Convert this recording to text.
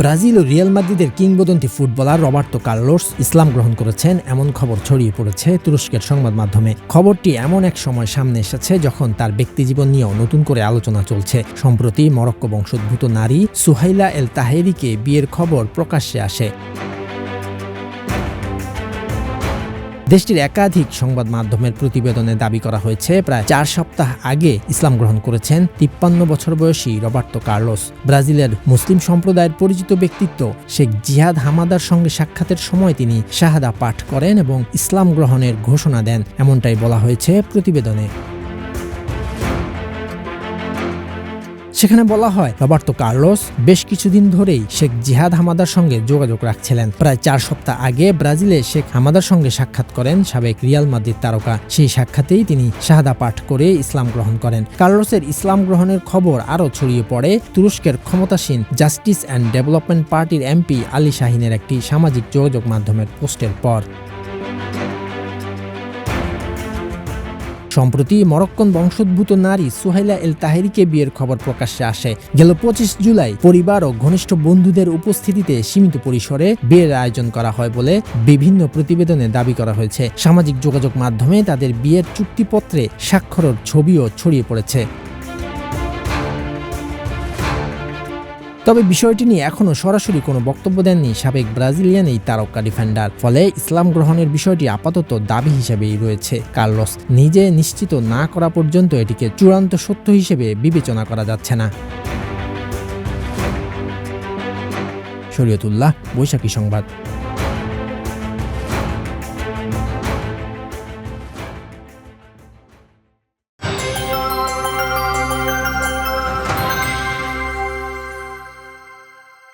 Brazil ও Real মাদ্রিদের কিংবদন্তি footballer Roberto Carlos ইসলাম গ্রহণ করেছেন এমন খবর ছড়িয়ে পড়েছে তুরস্কের সংবাদ মাধ্যমে। খবরটি এমন এক সময় সামনে এসেছে যখন তার ব্যক্তিজীবন নিয়েও নতুন করে আলোচনা চলছে। সম্প্রতি মরক্কো বংশোদ্ভূত নারী সুহাইলা এল তাহেরিকে বিয়ের খবর প্রকাশ্যে আসে। দেশটির একাধিক সংবাদ মাধ্যমের প্রতিবেদনে দাবি করা হয়েছে প্রায় 4 সপ্তাহ আগে ইসলাম গ্রহণ করেছেন 53 বছর বয়সী রবার্তো কার্লোস। ব্রাজিলের মুসলিম সম্প্রদায়ের পরিচিত ব্যক্তিত্ব শেখ জিহাদ হামাদার সঙ্গে সাক্ষাতের সময় তিনি শাহাদা পাঠ করেন এবং ইসলাম গ্রহণের ঘোষণা দেন, এমনটাই বলা হয়েছে প্রতিবেদনে। সেখানে বলা হয় রবার্তো কার্লোস বেশ কিছুদিন ধরেই শেখ জিহাদ হামাদার সঙ্গে যোগাযোগ রাখছিলেন। প্রায় 4 সপ্তাহ আগে ব্রাজিলে শেখ হামাদার সঙ্গে সাক্ষাৎ করেন সাবেক রিয়াল মাদ্রিদ তারকা। সেই সাক্ষাতেই তিনি শাহাদা পাঠ করে ইসলাম গ্রহণ করেন। কার্লোসের ইসলাম গ্রহণের খবর আরও ছড়িয়ে পড়ে তুরস্কের ক্ষমতাসীন জাস্টিস অ্যান্ড ডেভেলপমেন্ট পার্টির এমপি আলী শাহিনের একটি সামাজিক যোগাযোগ মাধ্যমের পোস্টের পর। সম্প্রতি মরক্কন বংশোদ্ভূত নারী সুহাইলা এল তাহেরিকে বিয়ের খবর প্রকাশ্যে আসে। গেল 25 জুলাই পরিবার ও ঘনিষ্ঠ বন্ধুদের উপস্থিতিতে সীমিত পরিসরে বিয়ের আয়োজন করা হয় বলে বিভিন্ন প্রতিবেদনে দাবি করা হয়েছে। সামাজিক যোগাযোগ মাধ্যমে তাদের বিয়ের চুক্তিপত্রে স্বাক্ষরের ছবিও ছড়িয়ে পড়েছে। তবে বিষয়টি নিয়ে এখনও সরাসরি কোনো বক্তব্য দেননি সাবেক ব্রাজিলিয়ান এই তারকা ডিফেন্ডার। ফলে ইসলাম গ্রহণের বিষয়টি আপাতত দাবি হিসেবেই রয়েছে। কার্লোস নিজে নিশ্চিত না করা পর্যন্ত এটিকে চূড়ান্ত সত্য হিসেবে বিবেচনা করা যাচ্ছে না। শরীয়তুল্লাহ, বৈশাখী সংবাদ।